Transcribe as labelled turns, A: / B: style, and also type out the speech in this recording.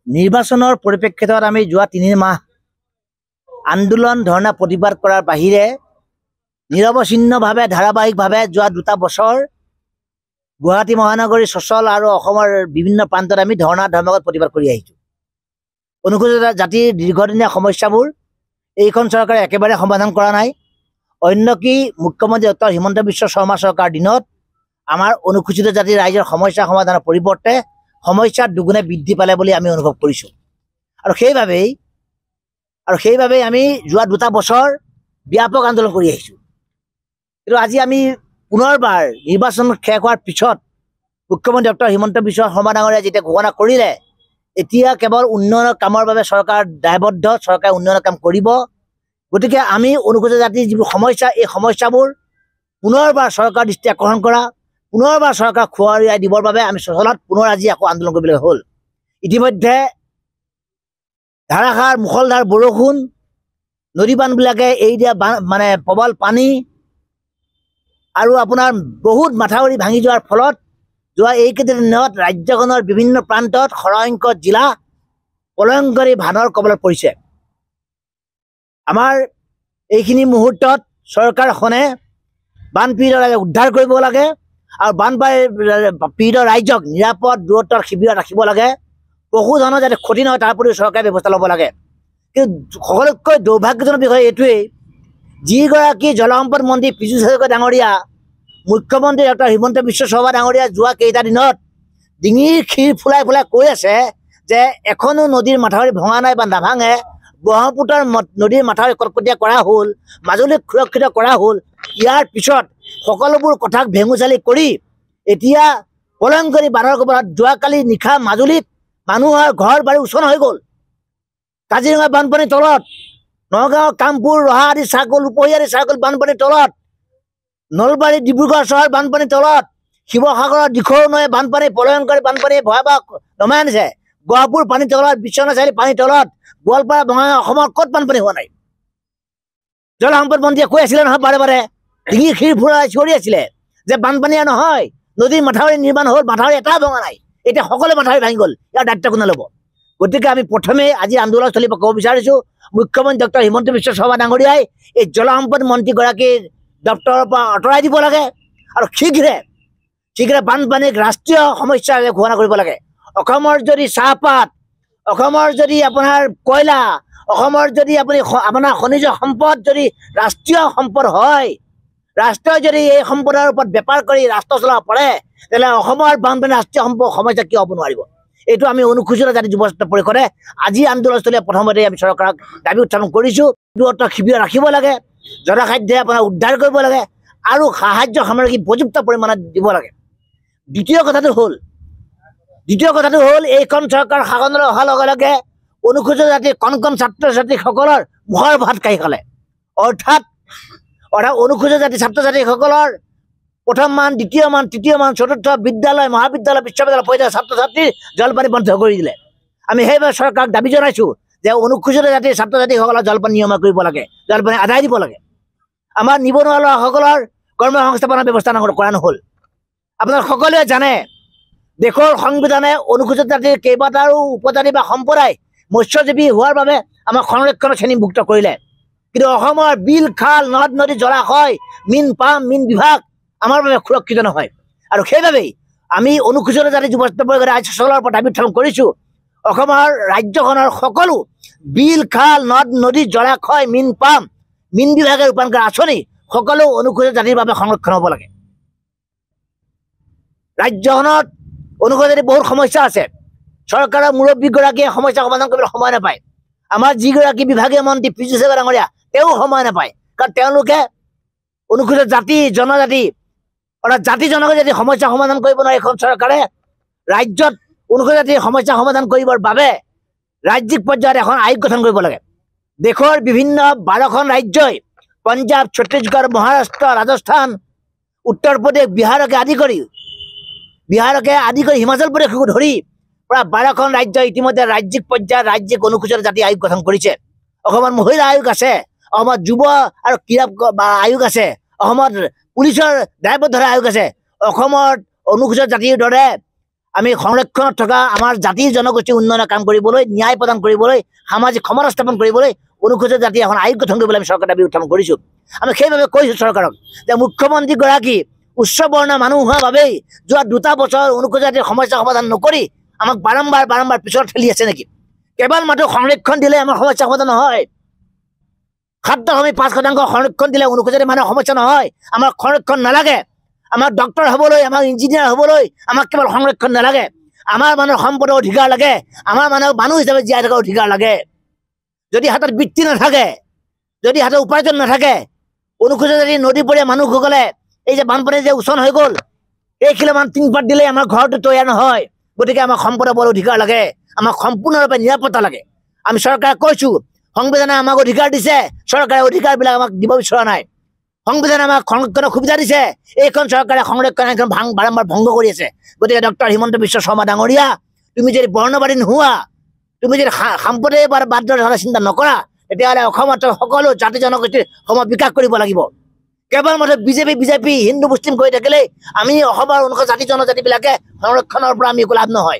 A: নিৰ্বাচনৰ পৰিপ্ৰেক্ষিতত আমি যোৱা ৩ মাহ আন্দোলন ধৰ্ণা প্ৰতিবাদ কৰাৰ বাহিৰে নিৰৱচ্ছিন্নভাৱে ধাৰাবাহিকভাৱে যোৱা ২টা বছৰ গুৱাহাটী মহানগৰী সচল আৰু অসমৰ বিভিন্ন প্ৰান্তত আমি ধৰ্ণা ধৰ্মঘট প্ৰতিবাদ কৰি আহিছোঁ। অনুসূচিত জাতিৰ দীৰ্ঘদিনীয়া সমস্যাবোৰ এইখন চৰকাৰে একেবাৰে সমাধান কৰা নাই। অন্য কি মুখ্যমন্ত্ৰী ডক্টৰ হিমন্ত বিশ্ব শৰ্মা চৰকাৰৰ দিনত আমাৰ অনুসূচিত জাতিৰ ৰাইজৰ সমস্যা সমাধানৰ পৰিৱৰ্তে সমস্যা দুগুণে বৃদ্ধি পালে বুলি আমি অনুভৱ কৰিছোঁ। আৰু সেইবাবেই আমি যোৱা ২টা বছৰ ব্যাপক আন্দোলন কৰি আহিছোঁ। কিন্তু আজি আমি পুনৰবাৰ নিৰ্বাচন শেষ হোৱাৰ পিছত মুখ্যমন্ত্ৰী ডক্টৰ হিমন্ত বিশ্ব শৰ্মা ডাঙৰীয়াই যেতিয়া ঘোষণা কৰিলে এতিয়া কেৱল উন্নয়নৰ কামৰ বাবে চৰকাৰ দায়বদ্ধ, চৰকাৰে উন্নয়নৰ কাম কৰিব। গতিকে আমি অনুসূচিত জাতিৰ যিবোৰ সমস্যা এই সমস্যাবোৰ পুনৰবাৰ চৰকাৰ দৃষ্টি আকৰ্ষণ কৰা, পুনৰবাৰ চৰকাৰক খুৱাই দিবৰ বাবে আমি সচলত পুনৰ আজি আকৌ আন্দোলন কৰিবলগীয়া হ'ল। ইতিমধ্যে ধাৰাসাৰ মুখলধাৰ বৰষুণ, নদী বান্ধবিলাকে এৰি দিয়া মানে প্ৰবল পানী আৰু আপোনাৰ বহুত মাথাউৰি ভাঙি যোৱাৰ ফলত যোৱা এইকেইটা দিনত ৰাজ্যখনৰ বিভিন্ন প্ৰান্তত সৰহসংখ্যক জিলা প্ৰলয়ংকাৰী বানৰ কবলত পৰিছে। আমাৰ এইখিনি মুহূৰ্তত চৰকাৰখনে বানপীড়িত ৰাইজক উদ্ধাৰ কৰিব লাগে আৰু বানপীড়িত ৰাইজক নিৰাপদ দূৰত্বৰ শিবিৰত ৰাখিব লাগে। পশুধনৰ যাতে ক্ষতি নহয় তাৰ প্ৰতি চৰকাৰে ব্যৱস্থা ল'ব লাগে। কিন্তু সকলোতকৈ দুৰ্ভাগ্যজনক বিষয় এইটোৱেই, যিগৰাকী জলসম্পদ মন্ত্ৰী পীযুষ হাজৰিকা ডাঙৰীয়া, মুখ্যমন্ত্ৰী ডক্টৰ হিমন্ত বিশ্ব শৰ্মা ডাঙৰীয়া যোৱা কেইটা দিনত ডিঙিৰ ক্ষীৰ ফুলাই ফুলাই কৈ আছে যে এখনো নদীৰ মাথাউৰি ভঙা নাই বা নাভাঙে, ব্ৰহ্মপুত্ৰৰ নদীৰ মাথাউৰি কটকটীয়া কৰা হ'ল, মাজুলীক সুৰক্ষিত কৰা হ'ল। ইয়াৰ পিছত সকলোবোৰ কথাক ভেঙুচালি কৰি এতিয়া প্ৰলয়ংকাৰী বানৰ কবলত যোৱাকালি নিশা মাজুলীত মানুহৰ ঘৰ বাৰী উচন হৈ গ'ল। কাজিৰঙা বানপানীৰ তলত, নগাঁও, কামপুৰ, ৰহা আদি চাৰ্কল, উপহী আদি চাৰ্কল বানপানীৰ তলত, নলবাৰী, ডিব্ৰুগড় চহৰ বানপানীৰ তলত, শিৱসাগৰৰ দিখৌ নৈ বানপানী, প্ৰলয়ংকাৰী বানপানী ভয়াৱহ নমাই আনিছে। গহপুৰ পানীৰ তলত, বিশ্বনাথ চাৰিআলি পানীৰ তলত, গোৱালপাৰা, বঙাইগাঁও অসমৰ ক'ত বানপানী হোৱা নাই? জলসম্পদ মন্ত্ৰীয়ে কৈ আছিলে নহয় বাৰে বাৰে, ডিঙিৰ ক্ষীৰ ফুৰাই চিঞৰি আছিলে যে বানপানীয়ে নহয়, নদীৰ মাথাউৰি নিৰ্মাণ হ'ল, মাথাউৰি এটাও ভঙা নাই। এতিয়া সকলো মাথাউৰি ভাঙি গ'ল, ইয়াৰ দায়িত্ব কোনে ল'ব? গতিকে আমি প্ৰথমেই আজি আন্দোলনস্থলীৰ পৰা ক'ব বিচাৰিছোঁ, মুখ্যমন্ত্ৰী ডক্টৰ হিমন্ত বিশ্ব শৰ্মা ডাঙৰীয়াই এই জলসম্পদ মন্ত্ৰীগৰাকীৰ দপ্তৰৰ পৰা আঁতৰাই দিব লাগে আৰু শীঘ্ৰে বানপানীক ৰাষ্ট্ৰীয় সমস্যা ঘোষণা কৰিব লাগে। অসমৰ যদি চাহপাত, অসমৰ যদি আপোনাৰ কয়লা, অসমৰ যদি আপোনাৰ খনিজ সম্পদ যদি ৰাষ্ট্ৰীয় সম্পদ হয়, ৰাষ্ট্ৰই যদি এই সম্পদৰ ওপৰত বেপাৰ কৰি ৰাষ্ট্ৰ চলাব পাৰে, তেতিয়াহ'লে অসমৰ বানপানী ৰাষ্ট্ৰীয় সমস্যা কিয় হ'ব নোৱাৰিব? এইটো আমি অনুসূচিত জাতি যুৱ পৰিষদে আজি আন্দোলনস্থলীয়ে প্ৰথমতে আমি চৰকাৰক দাবী উত্থাপন কৰিছোঁ। দূৰত্ব শিবিৰ ৰাখিব লাগে, জনসাধ্যে আপোনাৰ উদ্ধাৰ কৰিব লাগে আৰু সাহায্য সামগ্ৰী উপযুক্ত পৰিমাণত দিব লাগে। দ্বিতীয় কথাটো হ'ল এইখন চৰকাৰ শাসনলৈ অহাৰ লগে লগে অনুসূচিত জাতিৰ কণ ছাত্ৰ ছাত্ৰীসকলৰ মুখৰ ভাত কাঢ়ি খালে। অৰ্থাৎ অনুসূচিত জাতি ছাত্ৰ ছাত্ৰীসকলৰ প্ৰথম মান, দ্বিতীয় মান, তৃতীয় মান, চতুৰ্থ বিদ্যালয়, মহাবিদ্যালয়, বিশ্ববিদ্যালয় পৰ্যায়ৰ ছাত্ৰ ছাত্ৰীৰ জলপানী বন্ধ কৰি দিলে। আমি সেইবাবে চৰকাৰক দাবী জনাইছোঁ যে অনুসূচিত জাতিৰ ছাত্ৰ ছাত্ৰীসকলৰ জলপানী নিয়মীয়া কৰিব লাগে, জলপানী আদায় দিব লাগে। আমাৰ নিবনুৱা ল'ৰাসকলৰ কৰ্মসংস্থাপনৰ ব্যৱস্থা কৰা নহ'ল। আপোনালোক সকলোৱে জানে, দেশৰ সংবিধানে অনুসূচিত জাতিৰ কেইবাটাও উপজাতি বা সম্প্ৰদায় মৎস্যজীৱী হোৱাৰ বাবে আমাক সংৰক্ষণৰ শ্ৰেণীভুক্ত কৰিলে। কিন্তু অসমৰ বিল, খাল, নদ নদী, জলাশয়, মীন পাম, মীন বিভাগ আমাৰ বাবে সুৰক্ষিত নহয়। আৰু সেইবাবেই আমি অনুসূচিত জাতি যুৱ পৰিষদে আজি চৰকাৰৰ পৰা দাবী উত্থাপন কৰিছোঁ, অসমৰ ৰাজ্যখনৰ সকলো বিল, খাল, নদ নদী, জলাশয়, মীন পাম, মীন বিভাগে ৰূপায়ণ কৰা আঁচনি সকলো অনুসূচিত জাতিৰ বাবে সংৰক্ষণ হ'ব লাগে। ৰাজ্যখনত অনুসূচিত জাতিৰ বহুত সমস্যা আছে। চৰকাৰৰ মুৰব্বীগৰাকীয়ে সমস্যা সমাধান কৰিবলৈ সময় নাপায়। আমাৰ যিগৰাকী বিভাগীয় মন্ত্ৰী পীযুষ হাজৰিকা ডাঙৰীয়া তেওঁ সময় নাপায়, কাৰণ তেওঁলোকে অনুসূচিত জাতি জনজাতি অৰ্থাৎ জাতি জনজাতি সমস্যা সমাধান কৰিব নোৱাৰে। এখন চৰকাৰে ৰাজ্যত অনুসূচিত জাতিৰ সমস্যা সমাধান কৰিবৰ বাবে ৰাজ্যিক পৰ্যায়ত এখন আয়োগ গঠন কৰিব লাগে। দেশৰ বিভিন্ন 12খন ৰাজ্যই পঞ্জাৱ, ছত্তীশগড়, মহাৰাষ্ট্ৰ, ৰাজস্থান, উত্তৰ প্ৰদেশ, বিহাৰকে আদি কৰি হিমাচল প্ৰদেশকো ধৰি প্ৰায় 12খন ৰাজ্য ইতিমধ্যে ৰাজ্যিক পৰ্যায়ত ৰাজ্যিক অনুসূচিত জাতি আয়োগ গঠন কৰিছে। অসমত মহিলা আয়োগ আছে, অসমত যুৱ আৰু ক্ৰীড়া আয়োগ আছে, অসমত পুলিচৰ দায়বদ্ধতা আয়োগ আছে। অসমত অনুসূচিত জাতিৰ দৰে আমি সংৰক্ষণত থকা আমাৰ জাতিৰ জনগোষ্ঠীৰ উন্নয়নৰ কাম কৰিবলৈ, ন্যায় প্ৰদান কৰিবলৈ, সামাজিক সমতা স্থাপন কৰিবলৈ অনুসূচিত জাতি এখন আয়োগ গঠন কৰিবলৈ আমি চৰকাৰৰ দাবী উত্থাপন কৰিছোঁ। আমি সেইবাবে কৈছোঁ চৰকাৰক যে মুখ্যমন্ত্ৰীগৰাকী উচ্চ বৰ্ণৰ মানুহ হোৱাৰ বাবেই যোৱা 2টা বছৰ অনুসূচিত জাতিৰ সমস্যা সমাধান নকৰি আমাক বাৰম্বাৰ পিছত ঠেলি আছে নেকি? কেৱল মাত্ৰ সংৰক্ষণ দিলে আমাৰ সমস্যা সমাধান নহয়। 7.5% সংৰক্ষণ দিলে অনুসূচিত জাতিৰ মানুহৰ সমস্যা নহয়। আমাক সংৰক্ষণ নালাগে। আমাক ডক্টৰ হ'বলৈ, আমাক ইঞ্জিনিয়াৰ হ'বলৈ আমাক কেৱল সংৰক্ষণ নালাগে। আমাৰ মানুহৰ সম্পদৰ অধিকাৰ লাগে। আমাৰ মানুহক মানুহ হিচাপে জীয়াই থকাৰ অধিকাৰ লাগে। যদি হাতত বৃত্তি নাথাকে, যদি হাতত উপাৰ্জন নাথাকে, অনুসূচিত জাতিৰ নদীপৰীয়া মানুহসকলে এই যে বানপানী যে উচন হৈ গ'ল, এই কিলোমান টিংপাত দিলে আমাৰ ঘৰটো তৈয়াৰ নহয়। গতিকে আমাক সম্পদৰ বৰ অধিকাৰ লাগে। আমাক সম্পূৰ্ণৰূপে নিৰাপত্তা লাগে। আমি চৰকাৰক কৈছোঁ, সংবিধানে আমাক অধিকাৰ দিছে, চৰকাৰে অধিকাৰবিলাক আমাক দিব বিচৰা নাই। সংবিধানে আমাক সংৰক্ষণৰ সুবিধা দিছে, এইখন চৰকাৰে সংৰক্ষণ আইনখন বাৰম্বাৰ ভংগ কৰি আছে। গতিকে ডক্টৰ হিমন্ত বিশ্ব শৰ্মা ডাঙৰীয়া, তুমি যদি বৰ্ণবাদী নোহোৱা, তুমি যদি সাম্প্ৰদায়িকবাদ বাদ ধৰা চিন্তা নকৰা, তেতিয়াহ'লে অসমত সকলো জাতি জনগোষ্ঠীৰ সম বিকাশ কৰিব লাগিব। কেৱল মাত্ৰ বিজেপি হিন্দু মুছলিম কৰি থাকিলেই আমি অসমৰ অনুসূচিত জাতি জনজাতিবিলাকে সংৰক্ষণৰ পৰা আমি একো লাভ নহয়।